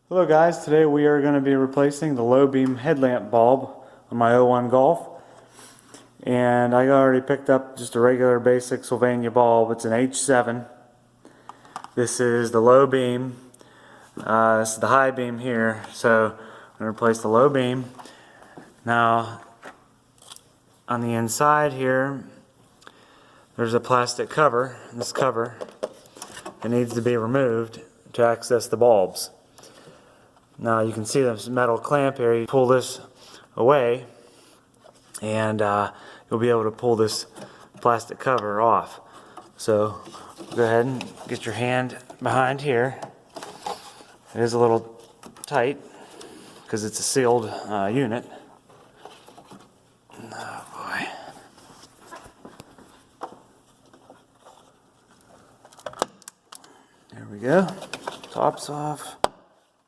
Hello guys, today we are going to be replacing the low beam headlamp bulb on my '01 Golf. And I already picked up just a regular basic Sylvania bulb. It's an H7. This is the low beam. This is the high beam here. So I'm going to replace the low beam. Now on the inside here there's a plastic cover. This cover, it needs to be removed to access the bulbs. Now you can see this metal clamp here. You pull this away and you'll be able to pull this plastic cover off. So go ahead and get your hand behind here. It is a little tight because it's a sealed unit. Oh boy. There we go. Top's off.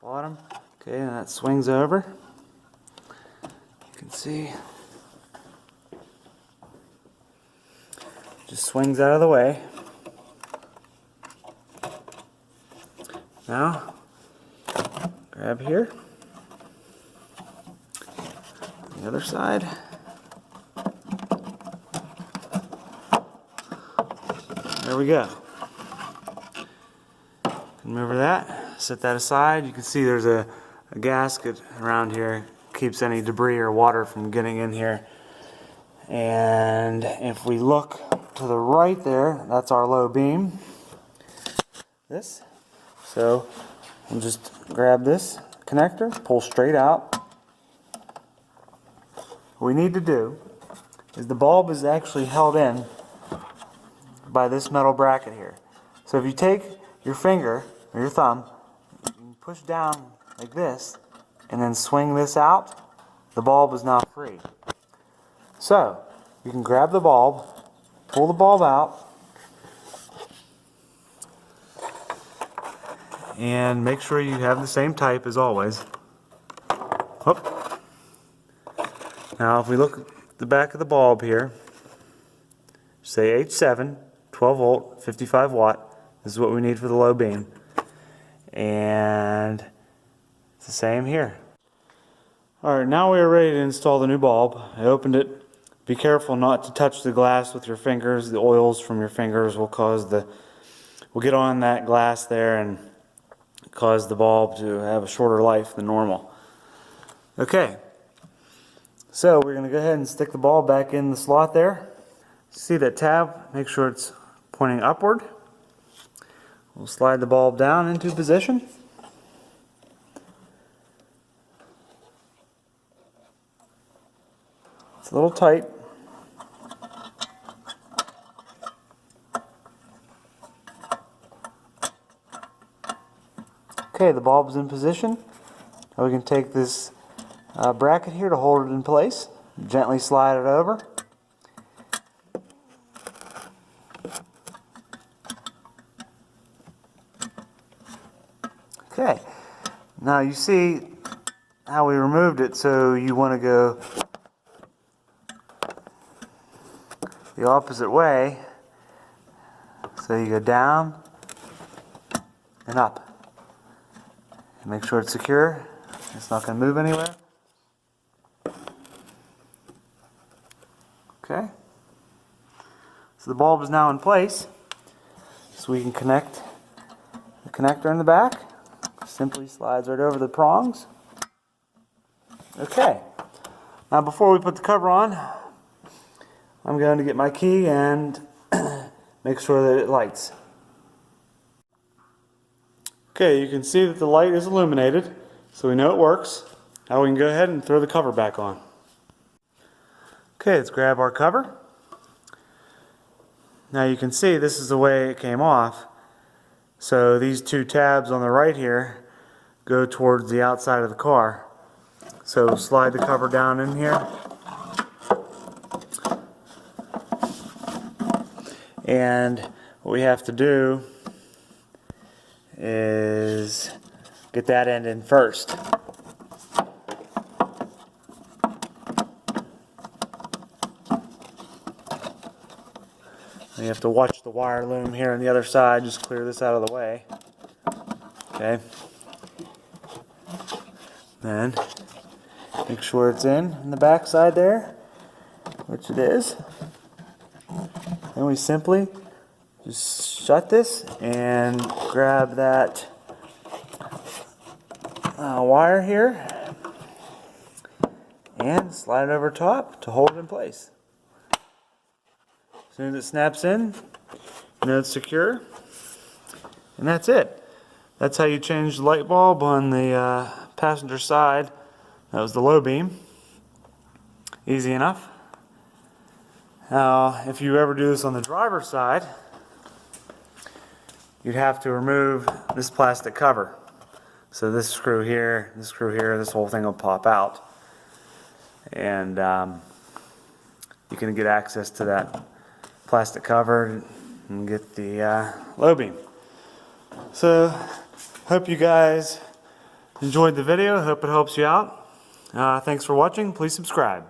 Bottom. Okay, and that swings over. You can see. Just swings out of the way. Now, grab here. The other side. There we go. Remember that. Set that aside. You can see there's a gasket around here. Keeps any debris or water from getting in here. And if we look to the right there, that's our low beam. This. So we'll just grab this connector, pull straight out. What we need to do is the bulb is actually held in by this metal bracket here. So if you take your finger or your thumb, you can push down like this and then swing this out, the bulb is now free. So you can grab the bulb, pull the bulb out, and make sure you have the same type as always. Whoop. Now if we look at the back of the bulb here, say H7, 12 volt, 55 watt. This is what we need for the low beam. And it's the same here. Alright, now we are ready to install the new bulb. I opened it. Be careful not to touch the glass with your fingers. The oils from your fingers will get on that glass there and cause the bulb to have a shorter life than normal. Okay, so we're going to go ahead and stick the bulb back in the slot there. See that tab? Make sure it's pointing upward. We'll slide the bulb down into position. It's a little tight. Okay, the bulb's in position. Now we can take this bracket here to hold it in place. Gently slide it over. Okay, now you see how we removed it, so you want to go the opposite way. So you go down and up. And make sure it's secure. It's not going to move anywhere. Okay. So the bulb is now in place. So we can connect the connector in the back. Simply slides right over the prongs. Okay. Now before we put the cover on, I'm going to get my key and make sure that it lights. Okay, you can see that the light is illuminated, so we know it works. Now we can go ahead and throw the cover back on. Okay, let's grab our cover. Now you can see this is the way it came off. So these two tabs on the right here go towards the outside of the car. So slide the cover down in here. And what we have to do is get that end in first. You have to watch the wire loom here on the other side. Just clear this out of the way. Okay. Then make sure it's in the back side there, which it is. Then we simply just shut this and grab that wire here and slide it over top to hold it in place. As soon as it snaps in, you know it's secure. And that's it. That's how you change the light bulb on the passenger side. That was the low beam. Easy enough. Now, if you ever do this on the driver's side, you'd have to remove this plastic cover. So this screw here, this whole thing will pop out. And you can get access to that plastic cover and get the low beam. So, hope you guys enjoyed the video. Hope it helps you out. Thanks for watching. Please subscribe.